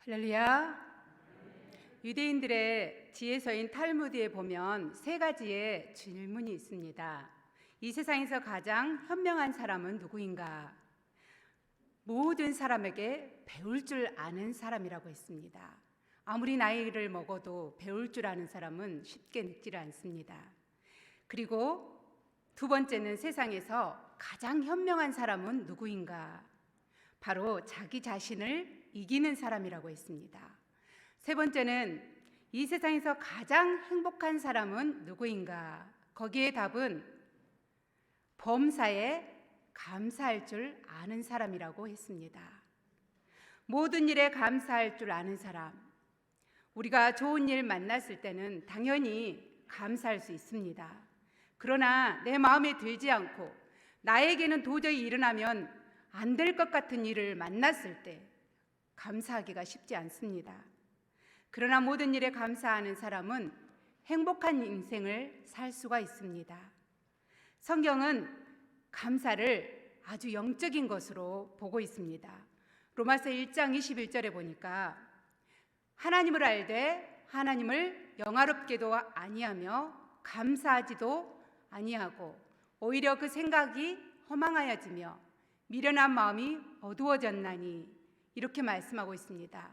할렐루야. 유대인들의 지혜서인 탈무드에 보면 세 가지의 질문이 있습니다. 이 세상에서 가장 현명한 사람은 누구인가? 모든 사람에게 배울 줄 아는 사람이라고 했습니다. 아무리 나이를 먹어도 배울 줄 아는 사람은 쉽게 늙지를 않습니다. 그리고 두 번째는 세상에서 가장 현명한 사람은 누구인가? 바로 자기 자신을 이기는 사람이라고 했습니다. 세 번째는 이 세상에서 가장 행복한 사람은 누구인가? 거기에 답은 범사에 감사할 줄 아는 사람이라고 했습니다. 모든 일에 감사할 줄 아는 사람. 우리가 좋은 일 만났을 때는 당연히 감사할 수 있습니다. 그러나 내 마음에 들지 않고 나에게는 도저히 일어나면 안 될 것 같은 일을 만났을 때 감사하기가 쉽지 않습니다. 그러나 모든 일에 감사하는 사람은 행복한 인생을 살 수가 있습니다. 성경은 감사를 아주 영적인 것으로 보고 있습니다. 로마서 1장 21절에 보니까 하나님을 알되 하나님을 영화롭게도 아니하며 감사하지도 아니하고 오히려 그 생각이 허망하여지며 미련한 마음이 어두워졌나니 이렇게 말씀하고 있습니다.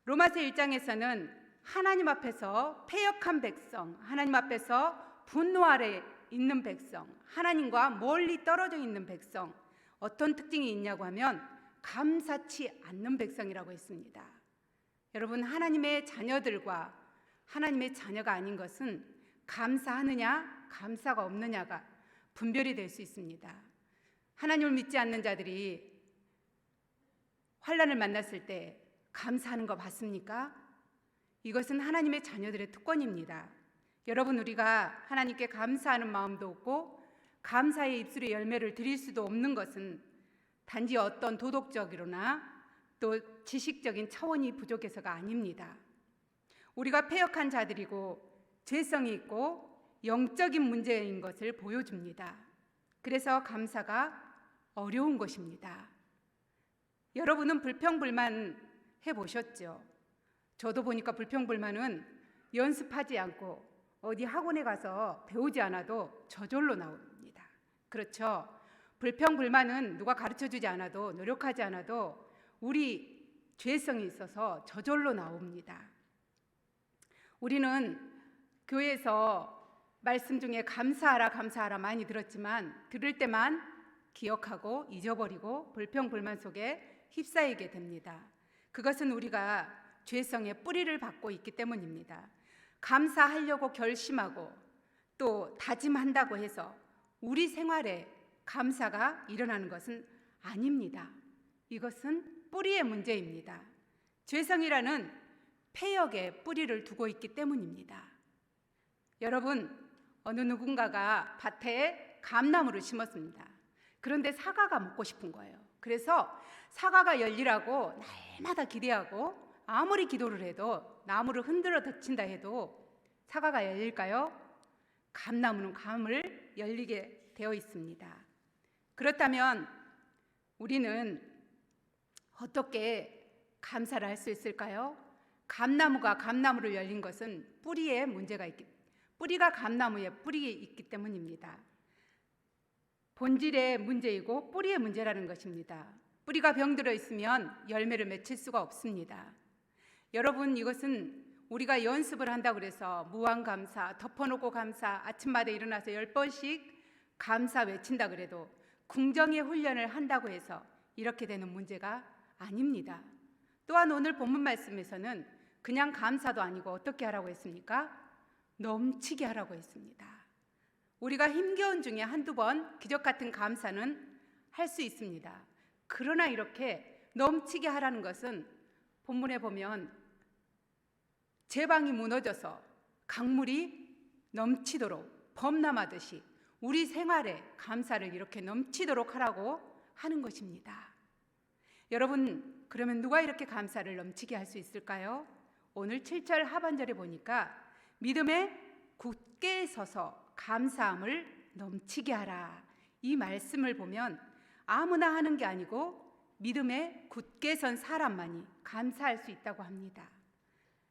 로마서 1장에서는 하나님 앞에서 패역한 백성, 하나님 앞에서 분노 아래 있는 백성, 하나님과 멀리 떨어져 있는 백성, 어떤 특징이 있냐고 하면 감사치 않는 백성이라고 했습니다. 여러분, 하나님의 자녀들과 하나님의 자녀가 아닌 것은 감사하느냐 감사가 없느냐가 분별이 될 수 있습니다. 하나님을 믿지 않는 자들이 환난을 만났을 때 감사하는 거 봤습니까? 이것은 하나님의 자녀들의 특권입니다. 여러분, 우리가 하나님께 감사하는 마음도 없고 감사의 입술의 열매를 드릴 수도 없는 것은 단지 어떤 도덕적이거나 또 지식적인 차원이 부족해서가 아닙니다. 우리가 패역한 자들이고 죄성이 있고 영적인 문제인 것을 보여줍니다. 그래서 감사가 어려운 것입니다. 여러분은 불평불만 해보셨죠? 저도 보니까 불평불만은 연습하지 않고 어디 학원에 가서 배우지 않아도 저절로 나옵니다. 그렇죠? 불평불만은 누가 가르쳐주지 않아도 노력하지 않아도 우리 죄성이 있어서 저절로 나옵니다. 우리는 교회에서 말씀 중에 감사하라 감사하라 많이 들었지만 들을 때만 기억하고 잊어버리고 불평불만 속에 휩싸이게 됩니다. 그것은 우리가 죄성의 뿌리를 받고 있기 때문입니다. 감사하려고 결심하고 또 다짐한다고 해서 우리 생활에 감사가 일어나는 것은 아닙니다. 이것은 뿌리의 문제입니다. 죄성이라는 폐역의 뿌리를 두고 있기 때문입니다. 여러분, 어느 누군가가 밭에 감나무를 심었습니다. 그런데 사과가 먹고 싶은 거예요. 그래서 사과가 열리라고 날마다 기대하고 아무리 기도를 해도 나무를 흔들어 덮친다 해도 사과가 열릴까요? 감나무는 감을 열리게 되어 있습니다. 그렇다면 우리는 어떻게 감사를 할 수 있을까요? 감나무가 감나무를 열린 것은 뿌리에 문제가 뿌리가 감나무에 뿌리에 있기 때문입니다. 본질의 문제이고 뿌리의 문제라는 것입니다. 뿌리가 병들어 있으면 열매를 맺힐 수가 없습니다. 여러분, 이것은 우리가 연습을 한다고 해서 무한감사, 덮어놓고 감사, 아침마다 일어나서 10번씩 감사 외친다 그래도 궁정의 훈련을 한다고 해서 이렇게 되는 문제가 아닙니다. 또한 오늘 본문 말씀에서는 그냥 감사도 아니고 어떻게 하라고 했습니까? 넘치게 하라고 했습니다. 우리가 힘겨운 중에 한두 번 기적 같은 감사는 할 수 있습니다. 그러나 이렇게 넘치게 하라는 것은 본문에 보면 제방이 무너져서 강물이 넘치도록 범람하듯이 우리 생활에 감사를 이렇게 넘치도록 하라고 하는 것입니다. 여러분, 그러면 누가 이렇게 감사를 넘치게 할 수 있을까요? 오늘 7절 하반절에 보니까 믿음에 굳게 서서 감사함을 넘치게 하라. 이 말씀을 보면 아무나 하는 게 아니고 믿음에 굳게 선 사람만이 감사할 수 있다고 합니다.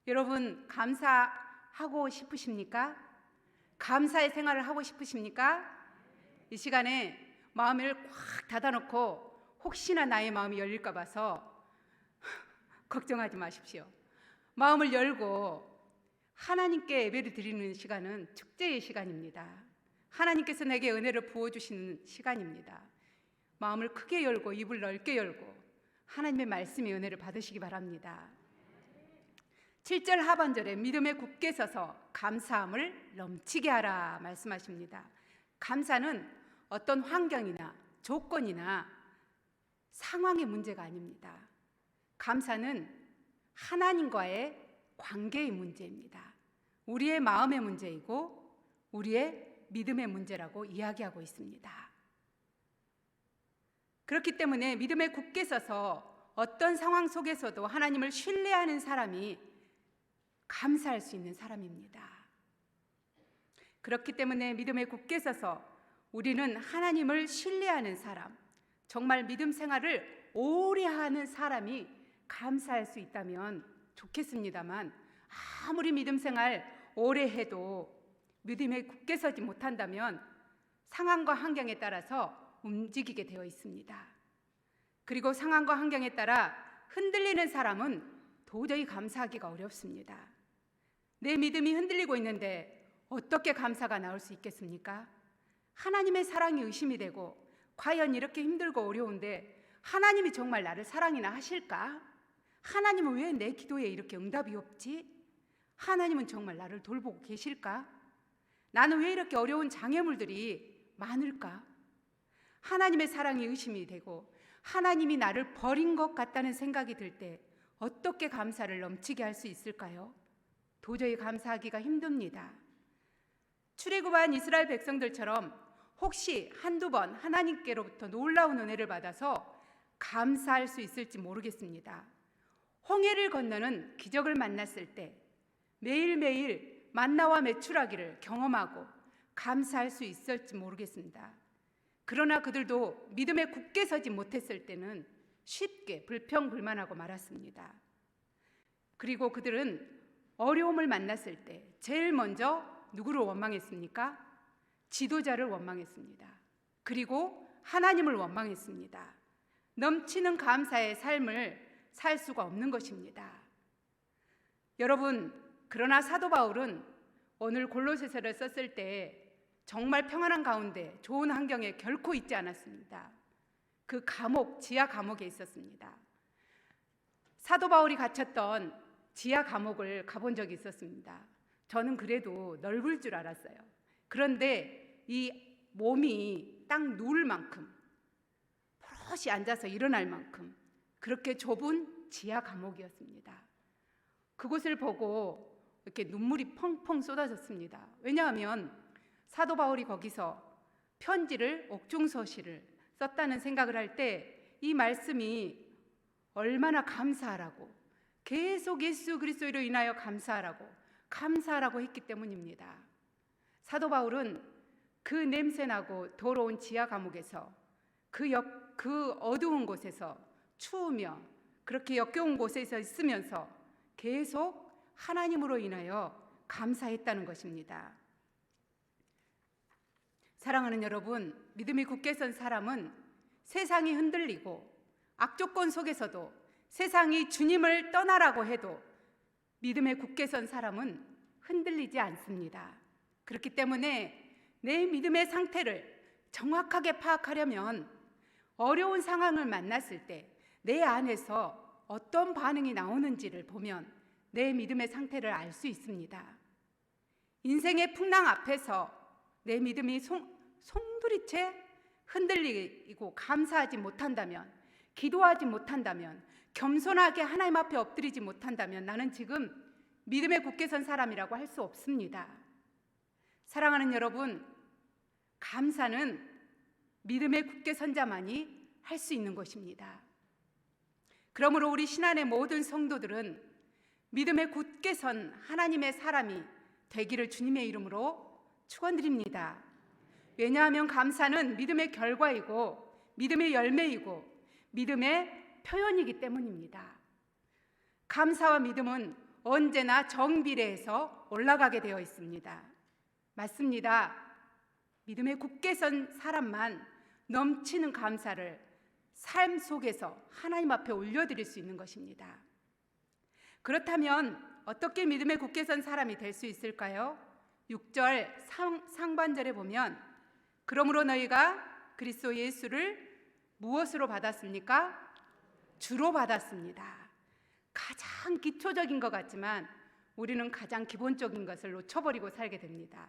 여러분, 감사하고 싶으십니까? 감사의 생활을 하고 싶으십니까? 이 시간에 마음을 꽉 닫아놓고 혹시나 나의 마음이 열릴까 봐서 걱정하지 마십시오. 마음을 열고 하나님께 예배를 드리는 시간은 축제의 시간입니다. 하나님께서 내게 은혜를 부어주시는 시간입니다. 마음을 크게 열고 입을 넓게 열고 하나님의 말씀의 은혜를 받으시기 바랍니다. 7절 하반절에 믿음에 굳게 서서 감사함을 넘치게 하라 말씀하십니다. 감사는 어떤 환경이나 조건이나 상황의 문제가 아닙니다. 감사는 하나님과의 관계의 문제입니다. 우리의 마음의 문제이고 우리의 믿음의 문제라고 이야기하고 있습니다. 그렇기 때문에 믿음에 굳게 서서 어떤 상황 속에서도 하나님을 신뢰하는 사람이 감사할 수 있는 사람입니다. 그렇기 때문에 믿음에 굳게 서서 우리는 하나님을 신뢰하는 사람, 정말 믿음 생활을 오래 하는 사람이 감사할 수 있다면 좋겠습니다만, 아무리 믿음 생활 오래 해도 믿음에 굳게 서지 못한다면 상황과 환경에 따라서 움직이게 되어 있습니다. 그리고 상황과 환경에 따라 흔들리는 사람은 도저히 감사하기가 어렵습니다. 내 믿음이 흔들리고 있는데 어떻게 감사가 나올 수 있겠습니까? 하나님의 사랑이 의심이 되고, 과연 이렇게 힘들고 어려운데 하나님이 정말 나를 사랑이나 하실까? 하나님은 왜 내 기도에 이렇게 응답이 없지? 하나님은 정말 나를 돌보고 계실까? 나는 왜 이렇게 어려운 장애물들이 많을까? 하나님의 사랑이 의심이 되고 하나님이 나를 버린 것 같다는 생각이 들 때 어떻게 감사를 넘치게 할 수 있을까요? 도저히 감사하기가 힘듭니다. 출애굽한 이스라엘 백성들처럼 혹시 한두 번 하나님께로부터 놀라운 은혜를 받아서 감사할 수 있을지 모르겠습니다. 홍해를 건너는 기적을 만났을 때 매일매일 만나와 메추라기를 경험하고 감사할 수 있을지 모르겠습니다. 그러나 그들도 믿음에 굳게 서지 못했을 때는 쉽게 불평불만하고 말았습니다. 그리고 그들은 어려움을 만났을 때 제일 먼저 누구를 원망했습니까? 지도자를 원망했습니다. 그리고 하나님을 원망했습니다. 넘치는 감사의 삶을 살 수가 없는 것입니다. 여러분, 그러나 사도 바울은 오늘 골로새서를 썼을 때 정말 평안한 가운데 좋은 환경에 결코 있지 않았습니다. 그 감옥, 지하 감옥에 있었습니다. 사도 바울이 갇혔던 지하 감옥을 가본 적이 있었습니다. 저는 그래도 넓을 줄 알았어요. 그런데 이 몸이 딱 누울 만큼, 버릇이 앉아서 일어날 만큼 그렇게 좁은 지하 감옥이었습니다. 그곳을 보고 이렇게 눈물이 펑펑 쏟아졌습니다. 왜냐하면 사도 바울이 거기서 편지를, 옥중서실을 썼다는 생각을 할 때 이 말씀이 얼마나 감사하라고, 계속 예수 그리스도로 인하여 감사하라고 했기 때문입니다. 사도 바울은 그 냄새나고 더러운 지하 감옥에서 그 어두운 곳에서 추우며 그렇게 역겨운 곳에서 있으면서 계속 하나님으로 인하여 감사했다는 것입니다. 사랑하는 여러분, 믿음이 굳게 선 사람은 세상이 흔들리고 악조건 속에서도 세상이 주님을 떠나라고 해도 믿음에 굳게 선 사람은 흔들리지 않습니다. 그렇기 때문에 내 믿음의 상태를 정확하게 파악하려면 어려운 상황을 만났을 때 내 안에서 어떤 반응이 나오는지를 보면 내 믿음의 상태를 알 수 있습니다. 인생의 풍랑 앞에서 내 믿음이 송두리째 흔들리고 감사하지 못한다면, 기도하지 못한다면, 겸손하게 하나님 앞에 엎드리지 못한다면 나는 지금 믿음에 굳게 선 사람이라고 할 수 없습니다. 사랑하는 여러분, 감사는 믿음에 굳게 선 자만이 할 수 있는 것입니다. 그러므로 우리 신안의 모든 성도들은 믿음에 굳게 선 하나님의 사람이 되기를 주님의 이름으로 축원드립니다. 왜냐하면 감사는 믿음의 결과이고 믿음의 열매이고 믿음의 표현이기 때문입니다. 감사와 믿음은 언제나 정비례해서 올라가게 되어 있습니다. 맞습니다. 믿음에 굳게 선 사람만 넘치는 감사를 삶 속에서 하나님 앞에 올려드릴 수 있는 것입니다. 그렇다면 어떻게 믿음에 굳게 선 사람이 될 수 있을까요? 6절 상반절에 보면 그러므로 너희가 그리스도 예수를 무엇으로 받았습니까? 주로 받았습니다. 가장 기초적인 것 같지만 우리는 가장 기본적인 것을 놓쳐버리고 살게 됩니다.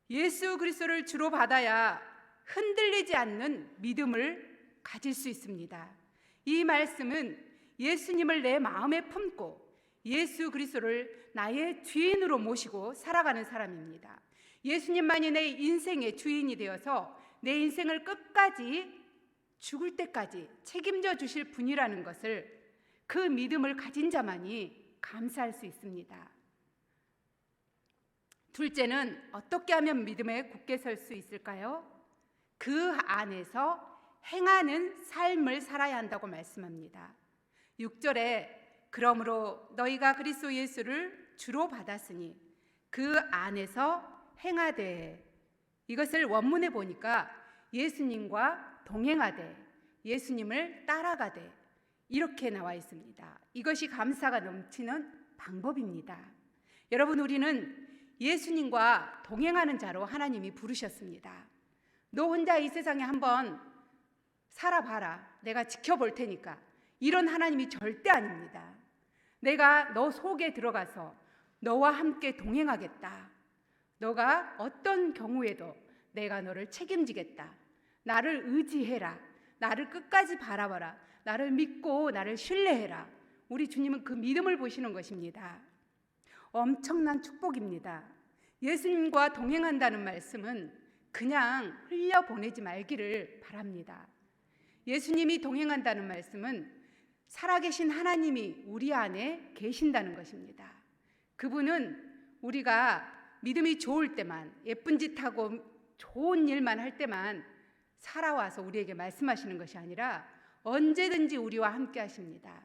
예수 그리스도를 주로 받아야 흔들리지 않는 믿음을 가질 수 있습니다. 이 말씀은 예수님을 내 마음에 품고 예수 그리스도를 나의 주인으로 모시고 살아가는 사람입니다. 예수님만이 내 인생의 주인이 되어서 내 인생을 끝까지 죽을 때까지 책임져 주실 분이라는 것을, 그 믿음을 가진 자만이 감사할 수 있습니다. 둘째는 어떻게 하면 믿음에 굳게 설 수 있을까요? 그 안에서 행하는 삶을 살아야 한다고 말씀합니다. 6절에 그러므로 너희가 그리스도 예수를 주로 받았으니 그 안에서 행하되, 이것을 원문에 보니까 예수님과 동행하되, 예수님을 따라가되 이렇게 나와 있습니다. 이것이 감사가 넘치는 방법입니다. 여러분, 우리는 예수님과 동행하는 자로 하나님이 부르셨습니다. 너 혼자 이 세상에 한번 살아봐라, 내가 지켜볼 테니까, 이런 하나님이 절대 아닙니다. 내가 너 속에 들어가서 너와 함께 동행하겠다. 너가 어떤 경우에도 내가 너를 책임지겠다. 나를 의지해라. 나를 끝까지 바라봐라. 나를 믿고 나를 신뢰해라. 우리 주님은 그 믿음을 보시는 것입니다. 엄청난 축복입니다. 예수님과 동행한다는 말씀은 그냥 흘려보내지 말기를 바랍니다. 예수님이 동행한다는 말씀은 살아계신 하나님이 우리 안에 계신다는 것입니다. 그분은 우리가 믿음이 좋을 때만, 예쁜 짓 하고 좋은 일만 할 때만 살아와서 우리에게 말씀하시는 것이 아니라 언제든지 우리와 함께 하십니다.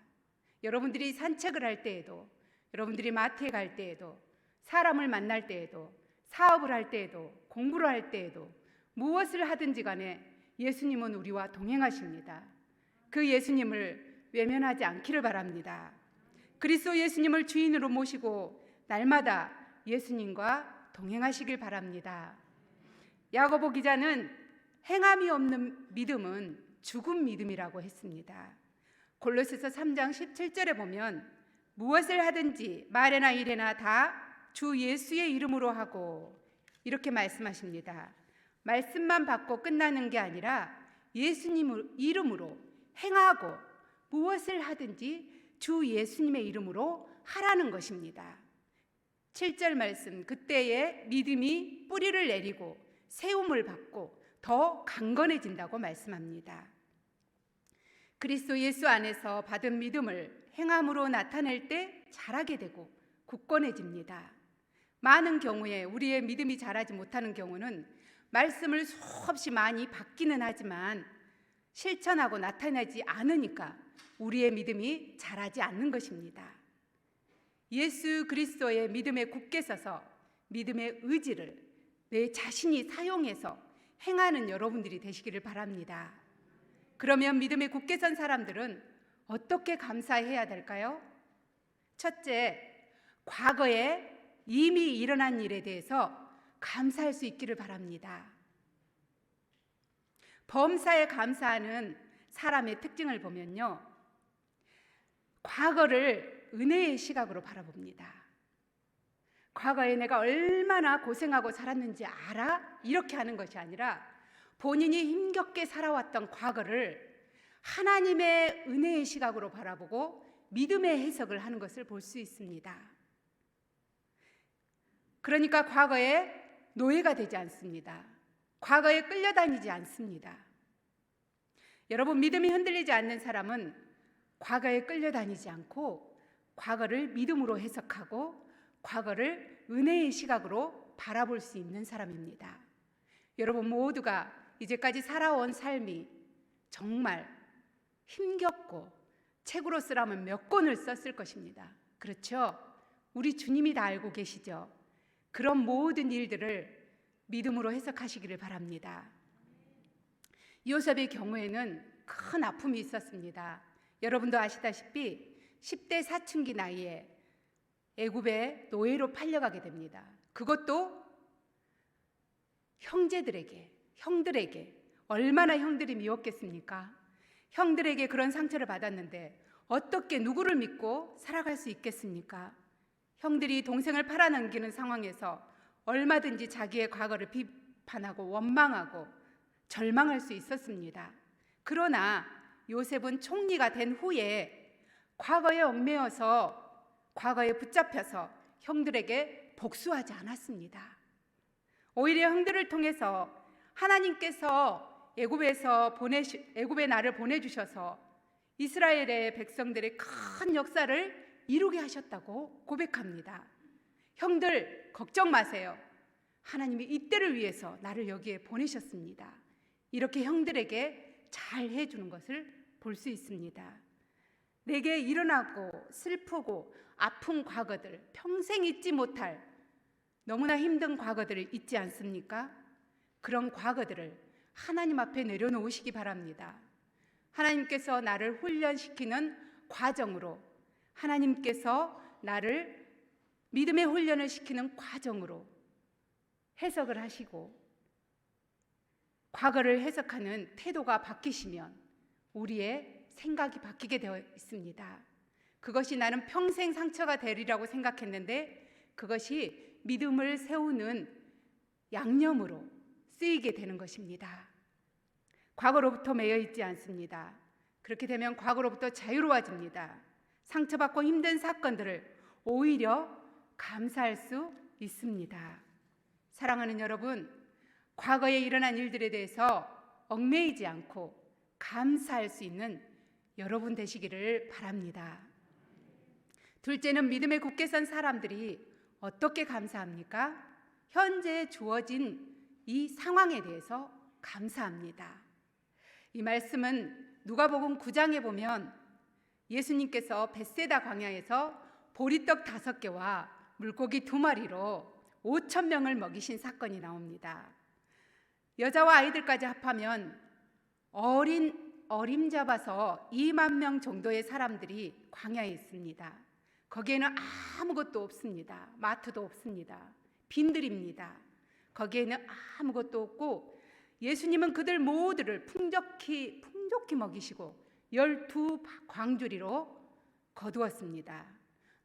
여러분들이 산책을 할 때에도, 여러분들이 마트에 갈 때에도, 사람을 만날 때에도, 사업을 할 때에도, 공부를 할 때에도, 무엇을 하든지 간에 예수님은 우리와 동행하십니다. 그 예수님을 외면하지 않기를 바랍니다. 그리스도 예수님을 주인으로 모시고 날마다 예수님과 동행하시길 바랍니다. 야고보 기자는 행함이 없는 믿음은 죽은 믿음이라고 했습니다. 골로새서 3장 17절에 보면 무엇을 하든지 말에나 일에나 다 주 예수의 이름으로 하고, 이렇게 말씀하십니다. 말씀만 받고 끝나는 게 아니라 예수님 이름으로 행하고 무엇을 하든지 주 예수님의 이름으로 하라는 것입니다. 7절 말씀, 그때에 믿음이 뿌리를 내리고 세움을 받고 더 강건해진다고 말씀합니다. 그리스도 예수 안에서 받은 믿음을 행함으로 나타낼 때 자라게 되고 굳건해집니다. 많은 경우에 우리의 믿음이 자라지 못하는 경우는 말씀을 수없이 많이 받기는 하지만 실천하고 나타나지 않으니까 우리의 믿음이 자라지 않는 것입니다. 예수 그리스도의 믿음에 굳게 서서 믿음의 의지를 내 자신이 사용해서 행하는 여러분들이 되시기를 바랍니다. 그러면 믿음에 굳게 선 사람들은 어떻게 감사해야 될까요? 첫째, 과거에 이미 일어난 일에 대해서 감사할 수 있기를 바랍니다. 범사에 감사하는 사람의 특징을 보면요, 과거를 은혜의 시각으로 바라봅니다. 과거에 내가 얼마나 고생하고 살았는지 알아? 이렇게 하는 것이 아니라 본인이 힘겹게 살아왔던 과거를 하나님의 은혜의 시각으로 바라보고 믿음의 해석을 하는 것을 볼 수 있습니다. 그러니까 과거에 노예가 되지 않습니다. 과거에 끌려다니지 않습니다. 여러분, 믿음이 흔들리지 않는 사람은 과거에 끌려다니지 않고 과거를 믿음으로 해석하고 과거를 은혜의 시각으로 바라볼 수 있는 사람입니다. 여러분 모두가 이제까지 살아온 삶이 정말 힘겹고 책으로 쓰라면 몇 권을 썼을 것입니다. 그렇죠? 우리 주님이 다 알고 계시죠? 그런 모든 일들을 믿음으로 해석하시기를 바랍니다. 요셉의 경우에는 큰 아픔이 있었습니다. 여러분도 아시다시피 10대 사춘기 나이에 애굽의 노예로 팔려가게 됩니다. 그것도 형들에게 얼마나 형들이 미웠겠습니까? 형들에게 그런 상처를 받았는데 어떻게 누구를 믿고 살아갈 수 있겠습니까? 형들이 동생을 팔아넘기는 상황에서 얼마든지 자기의 과거를 비판하고 원망하고 절망할 수 있었습니다. 그러나 요셉은 총리가 된 후에 과거에 얽매여서 과거에 붙잡혀서 형들에게 복수하지 않았습니다. 오히려 형들을 통해서 하나님께서 애굽의 나를 보내주셔서 이스라엘의 백성들의 큰 역사를 이루게 하셨다고 고백합니다. 형들 걱정 마세요. 하나님이 이때를 위해서 나를 여기에 보내셨습니다. 이렇게 형들에게 잘 해주는 것을 볼 수 있습니다. 내게 일어나고 슬프고 아픈 과거들, 평생 잊지 못할 너무나 힘든 과거들을 잊지 않습니까? 그런 과거들을 하나님 앞에 내려놓으시기 바랍니다. 하나님께서 나를 훈련시키는 과정으로, 하나님께서 나를 믿음의 훈련을 시키는 과정으로 해석을 하시고 과거를 해석하는 태도가 바뀌시면 우리의 생각이 바뀌게 되어 있습니다. 그것이 나는 평생 상처가 되리라고 생각했는데 그것이 믿음을 세우는 양념으로 쓰이게 되는 것입니다. 과거로부터 매여 있지 않습니다. 그렇게 되면 과거로부터 자유로워집니다. 상처받고 힘든 사건들을 오히려 감사할 수 있습니다. 사랑하는 여러분, 과거에 일어난 일들에 대해서 얽매이지 않고 감사할 수 있는 여러분 되시기를 바랍니다. 둘째는 믿음에 굳게 선 사람들이 어떻게 감사합니까? 현재 주어진 이 상황에 대해서 감사합니다. 이 말씀은 누가복음 9장에 보면 예수님께서 벳세다 광야에서 보리떡 5개와 물고기 2마리로 5,000명을 먹이신 사건이 나옵니다. 여자와 아이들까지 합하면 어림잡아서 2만 명 정도의 사람들이 광야에 있습니다. 거기에는 아무것도 없습니다. 마트도 없습니다. 빈들입니다. 거기에는 아무것도 없고 예수님은 그들 모두를 풍족히 먹이시고 12광주리로 거두었습니다.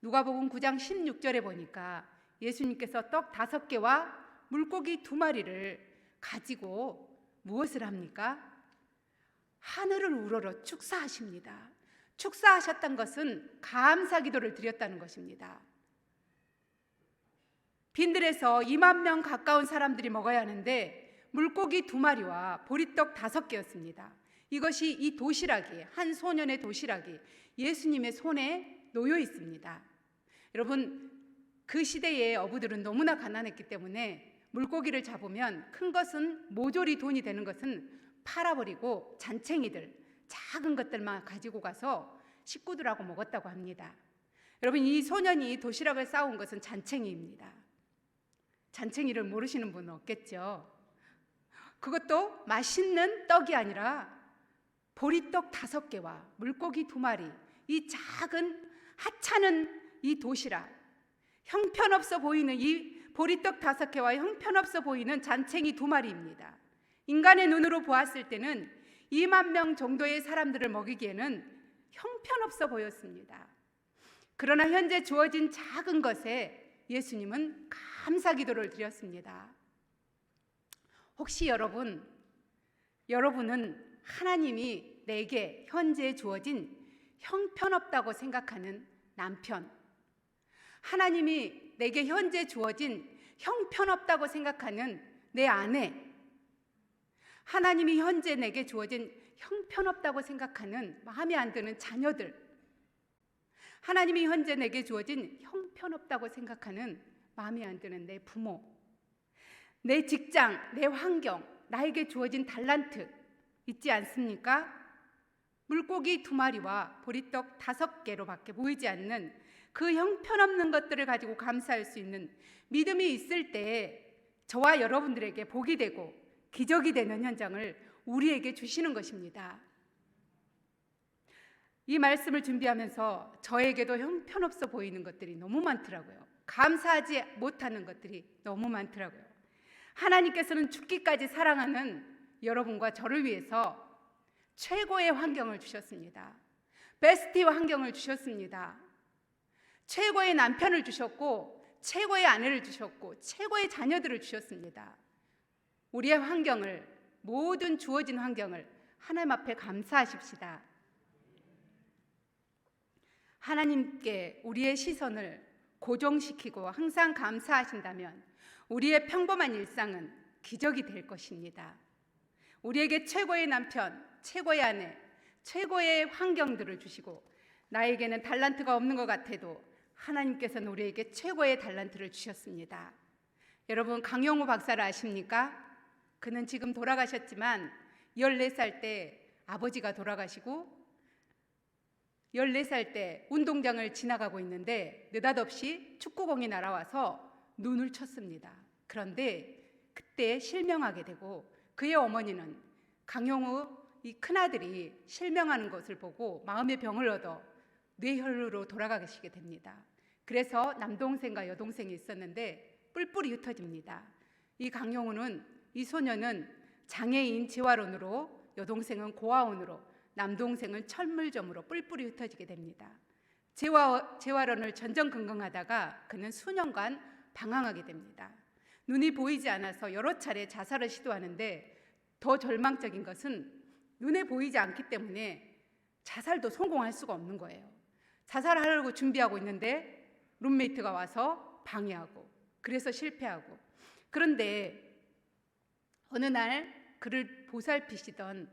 누가복음 9장 16절에 보니까 예수님께서 떡 5개와 물고기 2마리를 가지고 무엇을 합니까? 하늘을 우러러 축사하십니다. 축사하셨던 것은 감사 기도를 드렸다는 것입니다. 빈들에서 2만 명 가까운 사람들이 먹어야 하는데 물고기 2마리와 보리떡 5개였습니다. 이것이 이 도시락이, 한 소년의 도시락이 예수님의 손에 놓여 있습니다. 여러분, 그 시대의 어부들은 너무나 가난했기 때문에 물고기를 잡으면 큰 것은 모조리 돈이 되는 것은 팔아버리고 잔챙이들, 작은 것들만 가지고 가서 식구들하고 먹었다고 합니다. 여러분, 이 소년이 도시락을 싸온 것은 잔챙이입니다. 잔챙이를 모르시는 분은 없겠죠. 그것도 맛있는 떡이 아니라 보리떡 5개와 물고기 2마리, 이 작은 하찮은 이 도시락, 형편없어 보이는 이 보리떡 5개와 형편없어 보이는 잔챙이 2마리입니다. 인간의 눈으로 보았을 때는 2만 명 정도의 사람들을 먹이기에는 형편없어 보였습니다. 그러나 현재 주어진 작은 것에 예수님은 감사 기도를 드렸습니다. 혹시 여러분은 하나님이 내게 현재 주어진 형편없다고 생각하는 남편, 하나님이 내게 현재 주어진 형편없다고 생각하는 내 아내, 하나님이 현재 내게 주어진 형편없다고 생각하는 마음에 안 드는 자녀들, 하나님이 현재 내게 주어진 형편없다고 생각하는 마음에 안 드는 내 부모, 내 직장, 내 환경, 나에게 주어진 달란트, 있지 않습니까? 물고기 2마리와 보리떡 5개로밖에 보이지 않는 그 형편없는 것들을 가지고 감사할 수 있는 믿음이 있을 때 저와 여러분들에게 복이 되고 기적이 되는 현장을 우리에게 주시는 것입니다. 이 말씀을 준비하면서 저에게도 형편없어 보이는 것들이 너무 많더라고요. 감사하지 못하는 것들이 너무 많더라고요. 하나님께서는 죽기까지 사랑하는 여러분과 저를 위해서 최고의 환경을 주셨습니다. 베스트 환경을 주셨습니다. 최고의 남편을 주셨고 최고의 아내를 주셨고 최고의 자녀들을 주셨습니다. 우리의 환경을, 모든 주어진 환경을 하나님 앞에 감사하십시다. 하나님께 우리의 시선을 고정시키고 항상 감사하신다면 우리의 평범한 일상은 기적이 될 것입니다. 우리에게 최고의 남편, 최고의 아내, 최고의 환경들을 주시고 나에게는 달란트가 없는 것 같아도 하나님께서는 우리에게 최고의 달란트를 주셨습니다. 여러분, 강영우 박사를 아십니까? 그는 지금 돌아가셨지만 14살 때 아버지가 돌아가시고 14살 때 운동장을 지나가고 있는데 느닷없이 축구공이 날아와서 눈을 쳤습니다. 그런데 그때 실명하게 되고 그의 어머니는 강영우 이 큰아들이 실명하는 것을 보고 마음의 병을 얻어 뇌혈루로 돌아가시게 됩니다. 그래서 남동생과 여동생이 있었는데 뿔뿔이 흩어집니다. 이 강영우는, 이 소녀는 장애인 재활원으로, 여동생은 고아원으로, 남동생은 철물점으로 뿔뿔이 흩어지게 됩니다. 재활원을 전전긍긍하다가 그는 수년간 방황하게 됩니다. 눈이 보이지 않아서 여러 차례 자살을 시도하는데 더 절망적인 것은 눈에 보이지 않기 때문에 자살도 성공할 수가 없는 거예요. 자살하려고 준비하고 있는데 룸메이트가 와서 방해하고, 그래서 실패하고. 그런데 어느 날 그를 보살피시던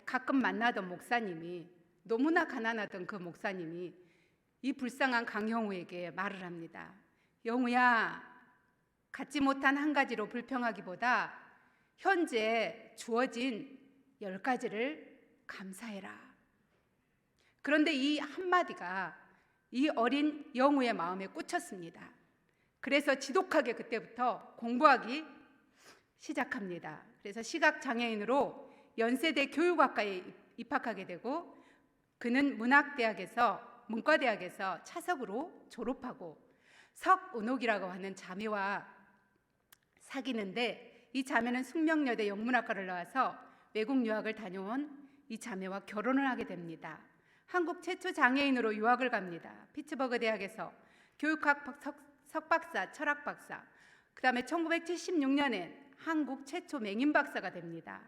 가끔 만나던 목사님이, 너무나 가난하던 그 목사님이 이 불쌍한 강형우에게 말을 합니다. 영우야, 갖지 못한 한 가지로 불평하기보다 현재 주어진 10가지를 감사해라. 그런데 이 한마디가 이 어린 영우의 마음에 꽂혔습니다. 그래서 지독하게 그때부터 공부하기 시작합니다. 그래서 시각장애인으로 연세대 교육학과에 입학하게 되고 그는 문과대학에서 차석으로 졸업하고 석은옥이라고 하는 자매와 사귀는데, 이 자매는 숙명여대 영문학과를 나와서 외국 유학을 다녀온 이 자매와 결혼을 하게 됩니다. 한국 최초 장애인으로 유학을 갑니다. 피츠버그 대학에서 교육학 석박사, 철학박사, 그 다음에 1976년엔 한국 최초 맹인 박사가 됩니다.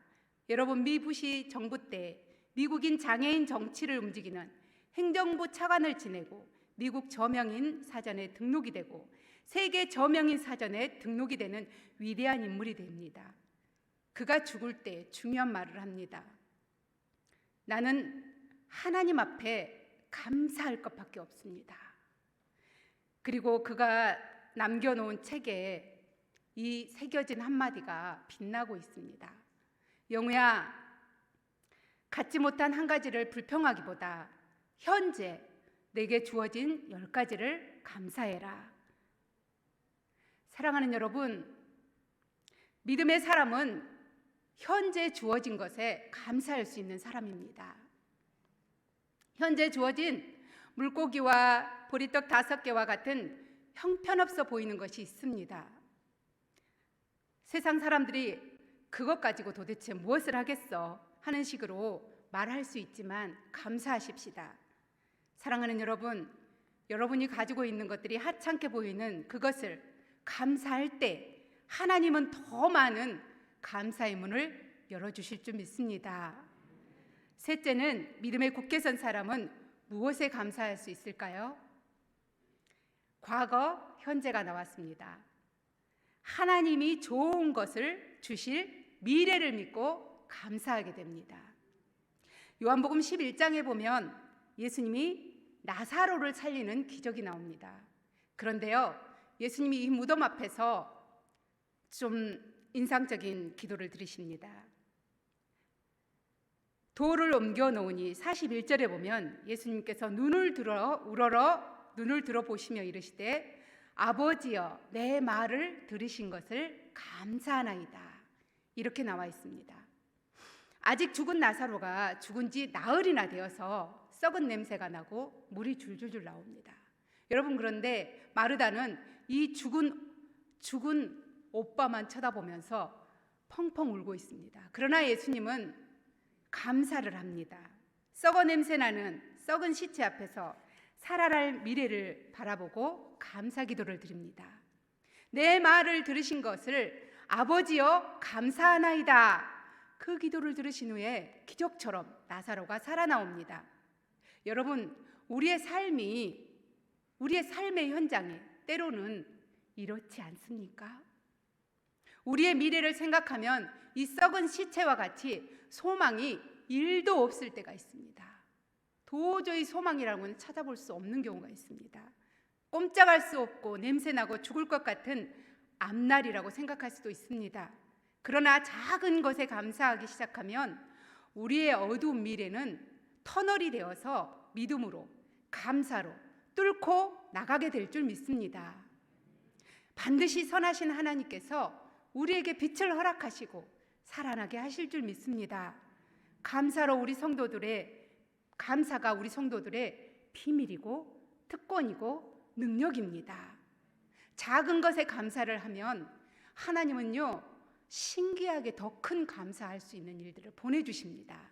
여러분, 미 부시 정부 때 미국인 장애인 정치를 움직이는 행정부 차관을 지내고 미국 저명인 사전에 등록이 되고 세계 저명인 사전에 등록이 되는 위대한 인물이 됩니다. 그가 죽을 때 중요한 말을 합니다. 나는 하나님 앞에 감사할 것밖에 없습니다. 그리고 그가 남겨놓은 책에 이 새겨진 한마디가 빛나고 있습니다. 영우야, 갖지 못한 한 가지를 불평하기보다 현재 내게 주어진 10가지를 감사해라. 사랑하는 여러분, 믿음의 사람은 현재 주어진 것에 감사할 수 있는 사람입니다. 현재 주어진 물고기와 보리떡 5개와 같은 형편없어 보이는 것이 있습니다. 세상 사람들이 그것 가지고 도대체 무엇을 하겠어 하는 식으로 말할 수 있지만 감사하십시다. 사랑하는 여러분, 여러분이 가지고 있는 것들이 하찮게 보이는 그것을 감사할 때 하나님은 더 많은 감사의 문을 열어주실 줄 믿습니다. 셋째는, 믿음에 굳게 선 사람은 무엇에 감사할 수 있을까요? 과거, 현재가 나왔습니다. 하나님이 좋은 것을 주실 미래를 믿고 감사하게 됩니다. 요한복음 11장에 보면 예수님이 나사로를 살리는 기적이 나옵니다. 그런데요, 예수님이 이 무덤 앞에서 좀 인상적인 기도를 드리십니다. 돌을 옮겨 놓으니 41절에 보면 예수님께서 눈을 들어 보시며 이르시되 아버지여 내 말을 들으신 것을 감사하나이다. 이렇게 나와 있습니다. 아직 죽은 나사로가 죽은 지 나흘이나 되어서 썩은 냄새가 나고 물이 줄줄줄 나옵니다. 여러분, 그런데 마르다는 이 죽은 오빠만 쳐다보면서 펑펑 울고 있습니다. 그러나 예수님은 감사를 합니다. 썩어 냄새나는 썩은 시체 앞에서 살아날 미래를 바라보고 감사 기도를 드립니다. 내 말을 들으신 것을 아버지여 감사하나이다. 그 기도를 들으신 후에 기적처럼 나사로가 살아나옵니다. 여러분, 우리의 삶의 현장에 때로는 이렇지 않습니까? 우리의 미래를 생각하면 이 썩은 시체와 같이 소망이 1도 없을 때가 있습니다. 도저히 소망이라고는 찾아볼 수 없는 경우가 있습니다. 꼼짝할 수 없고 냄새나고 죽을 것 같은 앞날이라고 생각할 수도 있습니다. 그러나 작은 것에 감사하기 시작하면 우리의 어두운 미래는 터널이 되어서 믿음으로, 감사로 뚫고 나가게 될 줄 믿습니다. 반드시 선하신 하나님께서 우리에게 빛을 허락하시고 살아나게 하실 줄 믿습니다. 감사가 우리 성도들의 비밀이고 특권이고 능력입니다. 작은 것에 감사를 하면 하나님은요, 신기하게 더 큰 감사할 수 있는 일들을 보내주십니다.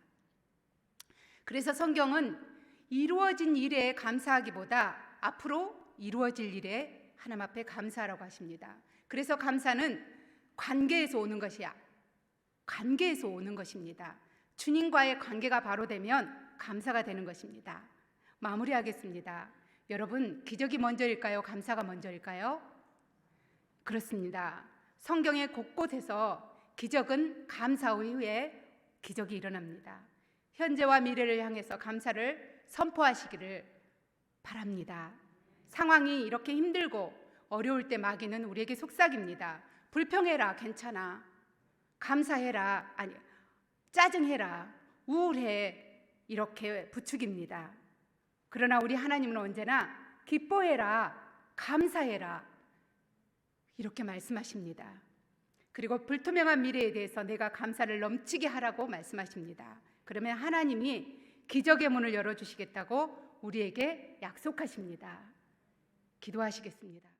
그래서 성경은 이루어진 일에 감사하기보다 앞으로 이루어질 일에 하나님 앞에 감사하라고 하십니다. 그래서 감사는 관계에서 오는 것입니다. 주님과의 관계가 바로 되면 감사가 되는 것입니다. 마무리하겠습니다. 여러분, 기적이 먼저일까요? 감사가 먼저일까요? 그렇습니다. 성경의 곳곳에서 기적은 감사 후에 기적이 일어납니다. 현재와 미래를 향해서 감사를 선포하시기를 바랍니다. 상황이 이렇게 힘들고 어려울 때 마귀는 우리에게 속삭입니다. 불평해라, 괜찮아. 감사해라, 아니, 짜증해라, 우울해, 이렇게 부추깁니다. 그러나 우리 하나님은 언제나 기뻐해라, 감사해라, 이렇게 말씀하십니다. 그리고 불투명한 미래에 대해서 내가 감사를 넘치게 하라고 말씀하십니다. 그러면 하나님이 기적의 문을 열어주시겠다고 우리에게 약속하십니다. 기도하시겠습니다.